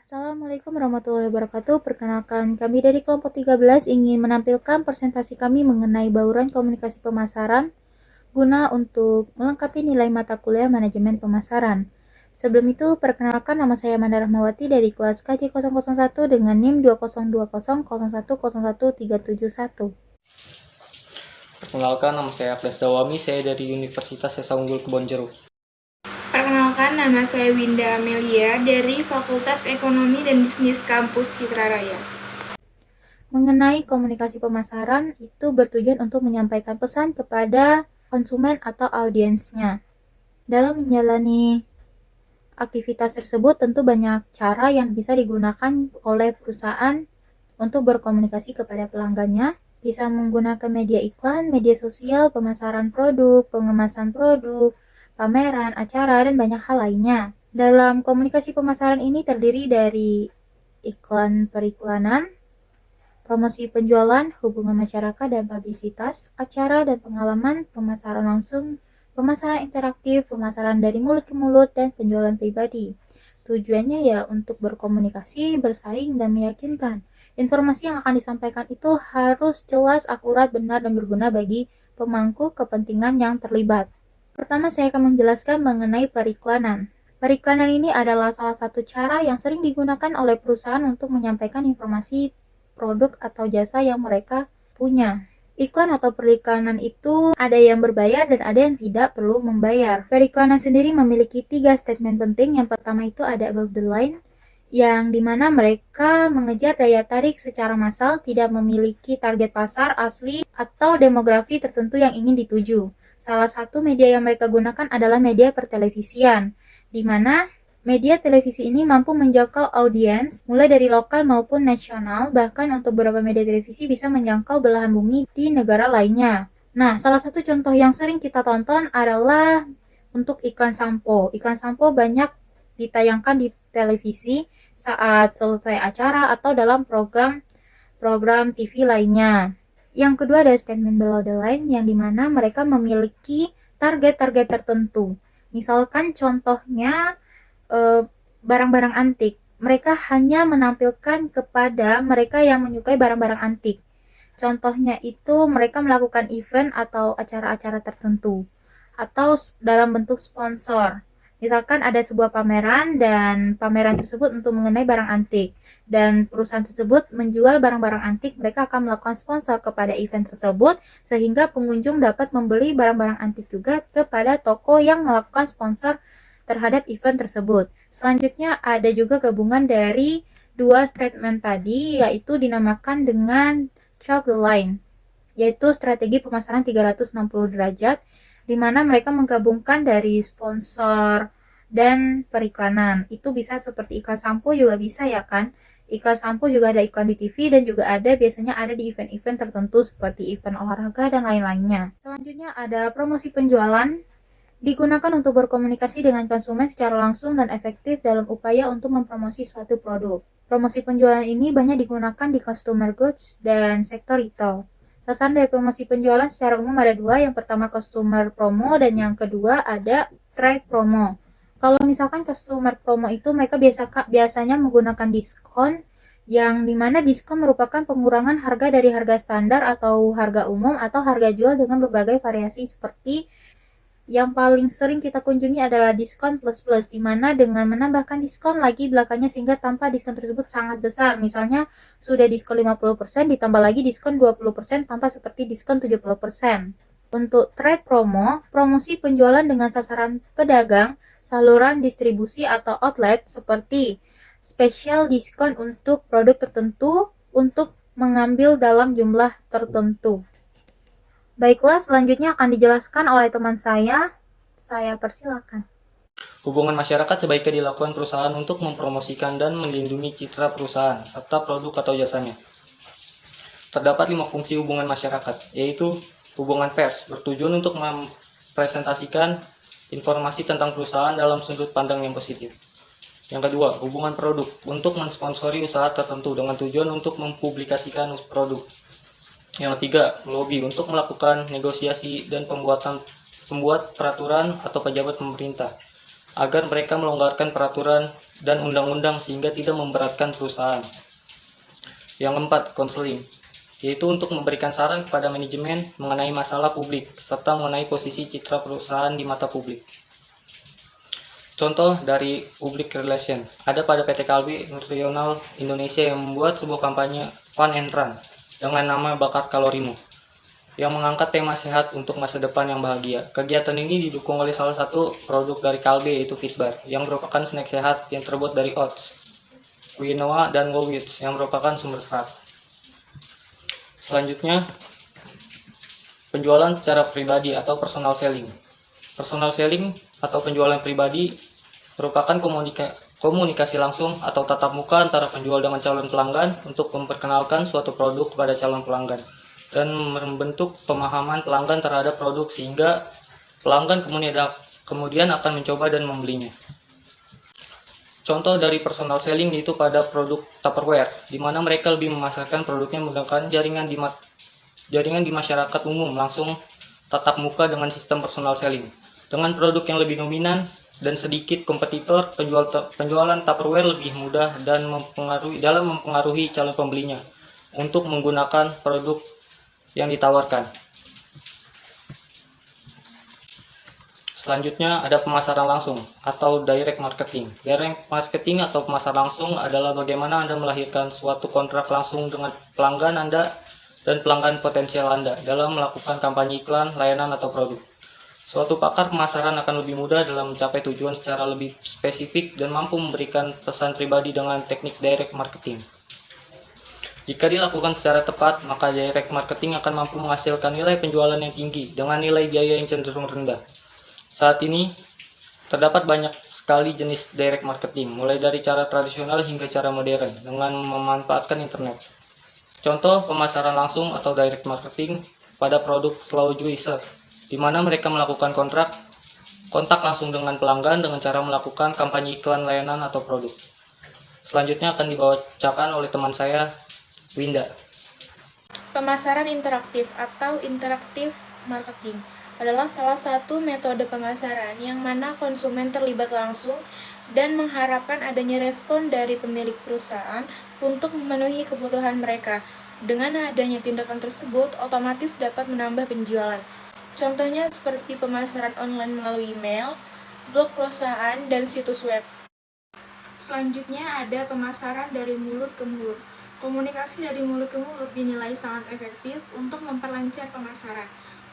Assalamualaikum warahmatullahi wabarakatuh. Perkenalkan, kami dari kelompok 13 ingin menampilkan presentasi kami mengenai bauran komunikasi pemasaran guna untuk melengkapi nilai mata kuliah manajemen pemasaran. Sebelum itu, perkenalkan nama saya Manda Rahmawati dari kelas KJ001 dengan NIM 202001011371. Perkenalkan, nama saya Aples Dawami, saya dari Universitas Sesa Unggul Kebonjeruk. Perkenalkan, nama saya Winda Amelia dari Fakultas Ekonomi dan Bisnis Kampus Citra Raya. Mengenai komunikasi pemasaran, itu bertujuan untuk menyampaikan pesan kepada konsumen atau audiensnya. Dalam menjalani aktivitas tersebut, tentu banyak cara yang bisa digunakan oleh perusahaan untuk berkomunikasi kepada pelanggannya. Bisa menggunakan media iklan, media sosial, pemasaran produk, pengemasan produk, pameran, acara, dan banyak hal lainnya. Dalam komunikasi pemasaran ini terdiri dari iklan periklanan, promosi penjualan, hubungan masyarakat dan publisitas, acara dan pengalaman, pemasaran langsung, pemasaran interaktif, pemasaran dari mulut ke mulut, dan penjualan pribadi. Tujuannya ya untuk berkomunikasi, bersaing, dan meyakinkan. Informasi yang akan disampaikan itu harus jelas, akurat, benar, dan berguna bagi pemangku kepentingan yang terlibat. Pertama, saya akan menjelaskan mengenai periklanan. Periklanan ini adalah salah satu cara yang sering digunakan oleh perusahaan untuk menyampaikan informasi produk atau jasa yang mereka punya. Iklan atau periklanan itu ada yang berbayar dan ada yang tidak perlu membayar. Periklanan sendiri memiliki 3 statement penting. Yang pertama itu ada above the line, yang dimana mereka mengejar daya tarik secara massal, tidak memiliki target pasar asli atau demografi tertentu yang ingin dituju. Salah satu media yang mereka gunakan adalah media pertelevisian, di mana media televisi ini mampu menjangkau audiens mulai dari lokal maupun nasional, bahkan untuk beberapa media televisi bisa menjangkau belahan bumi di negara lainnya. Nah, salah satu contoh yang sering kita tonton adalah untuk iklan sampo. Iklan sampo banyak ditayangkan di televisi saat selesai acara atau dalam program TV lainnya. Yang kedua ada statement below the line, yang dimana mereka memiliki target-target tertentu. Misalkan contohnya barang-barang antik. Mereka hanya menampilkan kepada mereka yang menyukai barang-barang antik. Contohnya itu mereka melakukan event atau acara-acara tertentu, atau dalam bentuk sponsor. Misalkan ada sebuah pameran dan pameran tersebut untuk mengenai barang antik, dan perusahaan tersebut menjual barang-barang antik, mereka akan melakukan sponsor kepada event tersebut sehingga pengunjung dapat membeli barang-barang antik juga kepada toko yang melakukan sponsor terhadap event tersebut. Selanjutnya ada juga gabungan dari 2 statement tadi, yaitu dinamakan dengan chalk the line, yaitu strategi pemasaran 360 derajat, di mana mereka menggabungkan dari sponsor dan periklanan. Itu bisa seperti iklan sampo juga bisa ya kan. Iklan sampo juga ada iklan di TV dan juga biasanya ada di event-event tertentu seperti event olahraga dan lain-lainnya. Selanjutnya ada promosi penjualan, digunakan untuk berkomunikasi dengan konsumen secara langsung dan efektif dalam upaya untuk mempromosi suatu produk. Promosi penjualan ini banyak digunakan di consumer goods dan sektor retail. Sasaran dari promosi penjualan secara umum ada 2, yang pertama customer promo dan yang kedua ada trade promo. Kalau misalkan customer promo itu mereka biasanya menggunakan diskon, yang dimana diskon merupakan pengurangan harga dari harga standar atau harga umum atau harga jual dengan berbagai variasi, seperti yang paling sering kita kunjungi adalah diskon plus-plus, di mana dengan menambahkan diskon lagi belakangnya sehingga tanpa diskon tersebut sangat besar. Misalnya sudah diskon 50% ditambah lagi diskon 20% tanpa seperti diskon 70%. Untuk trade promo, promosi penjualan dengan sasaran pedagang, saluran distribusi atau outlet, seperti special diskon untuk produk tertentu untuk mengambil dalam jumlah tertentu. Baiklah, selanjutnya akan dijelaskan oleh teman saya. Saya persilakan. Hubungan masyarakat sebaiknya dilakukan perusahaan untuk mempromosikan dan melindungi citra perusahaan serta produk atau jasanya. Terdapat 5 fungsi hubungan masyarakat, yaitu hubungan pers, bertujuan untuk mempresentasikan informasi tentang perusahaan dalam sudut pandang yang positif. Yang kedua, hubungan produk, untuk mensponsori usaha tertentu dengan tujuan untuk mempublikasikan produk. Yang ketiga, lobby, untuk melakukan negosiasi dan pembuat peraturan atau pejabat pemerintah agar mereka melonggarkan peraturan dan undang-undang sehingga tidak memberatkan perusahaan. Yang keempat, konseling, yaitu untuk memberikan saran kepada manajemen mengenai masalah publik serta mengenai posisi citra perusahaan di mata publik. Contoh dari public relation, ada pada PT Kalbe Nutritional Indonesia yang membuat sebuah kampanye Fun and Run dengan nama Bakar Kalorimu, yang mengangkat tema sehat untuk masa depan yang bahagia. Kegiatan ini didukung oleh salah satu produk dari Kalbe, yaitu Fitbar, yang merupakan snack sehat yang terbuat dari oats, quinoa, dan whole wheat yang merupakan sumber serat. Selanjutnya, penjualan secara pribadi atau personal selling. Personal selling atau penjualan pribadi merupakan komunikasi langsung atau tatap muka antara penjual dengan calon pelanggan untuk memperkenalkan suatu produk kepada calon pelanggan dan membentuk pemahaman pelanggan terhadap produk sehingga pelanggan kemudian akan mencoba dan membelinya. Contoh dari personal selling yaitu pada produk Tupperware, di mana mereka lebih memasarkan produknya menggunakan jaringan di masyarakat umum langsung tatap muka dengan sistem personal selling. Dengan produk yang lebih dominan dan sedikit kompetitor, penjualan Tupperware lebih mudah dan mempengaruhi calon pembelinya untuk menggunakan produk yang ditawarkan. Selanjutnya ada pemasaran langsung atau direct marketing. Direct marketing atau pemasaran langsung adalah bagaimana Anda melahirkan suatu kontrak langsung dengan pelanggan Anda dan pelanggan potensial Anda dalam melakukan kampanye iklan, layanan, atau produk. Suatu pakar pemasaran akan lebih mudah dalam mencapai tujuan secara lebih spesifik dan mampu memberikan pesan pribadi dengan teknik direct marketing. Jika dilakukan secara tepat, maka direct marketing akan mampu menghasilkan nilai penjualan yang tinggi dengan nilai biaya yang cenderung rendah. Saat ini, terdapat banyak sekali jenis direct marketing, mulai dari cara tradisional hingga cara modern, dengan memanfaatkan internet. Contoh pemasaran langsung atau direct marketing pada produk Slow Juicer, di mana mereka melakukan kontak langsung dengan pelanggan dengan cara melakukan kampanye iklan, layanan, atau produk. Selanjutnya akan dibacakan oleh teman saya, Winda. Pemasaran interaktif atau interaktif marketing adalah salah satu metode pemasaran yang mana konsumen terlibat langsung dan mengharapkan adanya respon dari pemilik perusahaan untuk memenuhi kebutuhan mereka. Dengan adanya tindakan tersebut, otomatis dapat menambah penjualan. Contohnya seperti pemasaran online melalui email, blog perusahaan, dan situs web. Selanjutnya ada pemasaran dari mulut ke mulut. Komunikasi dari mulut ke mulut dinilai sangat efektif untuk memperlancar pemasaran.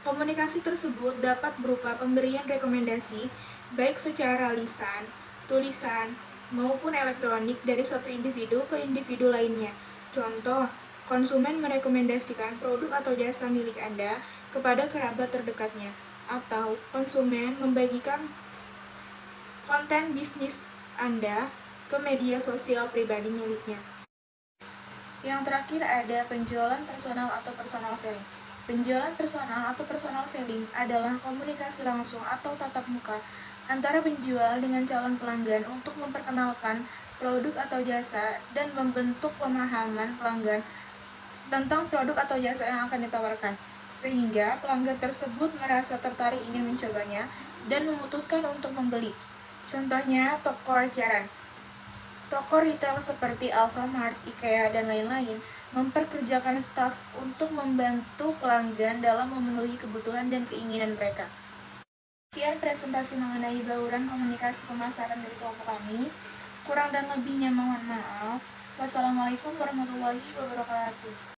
Komunikasi tersebut dapat berupa pemberian rekomendasi, baik secara lisan, tulisan, maupun elektronik dari suatu individu ke individu lainnya. Contoh, konsumen merekomendasikan produk atau jasa milik Anda kepada kerabat terdekatnya, atau konsumen membagikan konten bisnis Anda ke media sosial pribadi miliknya. Yang terakhir ada penjualan personal atau personal selling. Penjualan personal atau personal selling adalah komunikasi langsung atau tatap muka antara penjual dengan calon pelanggan untuk memperkenalkan produk atau jasa dan membentuk pemahaman pelanggan tentang produk atau jasa yang akan ditawarkan, sehingga pelanggan tersebut merasa tertarik ingin mencobanya dan memutuskan untuk membeli. Contohnya toko eceran. Toko retail seperti Alfamart, IKEA, dan lain-lain memperkerjakan staf untuk membantu pelanggan dalam memenuhi kebutuhan dan keinginan mereka. Sekian presentasi mengenai bauran komunikasi pemasaran dari kelompok kami. Kurang dan lebihnya mohon maaf. Wassalamualaikum warahmatullahi wabarakatuh.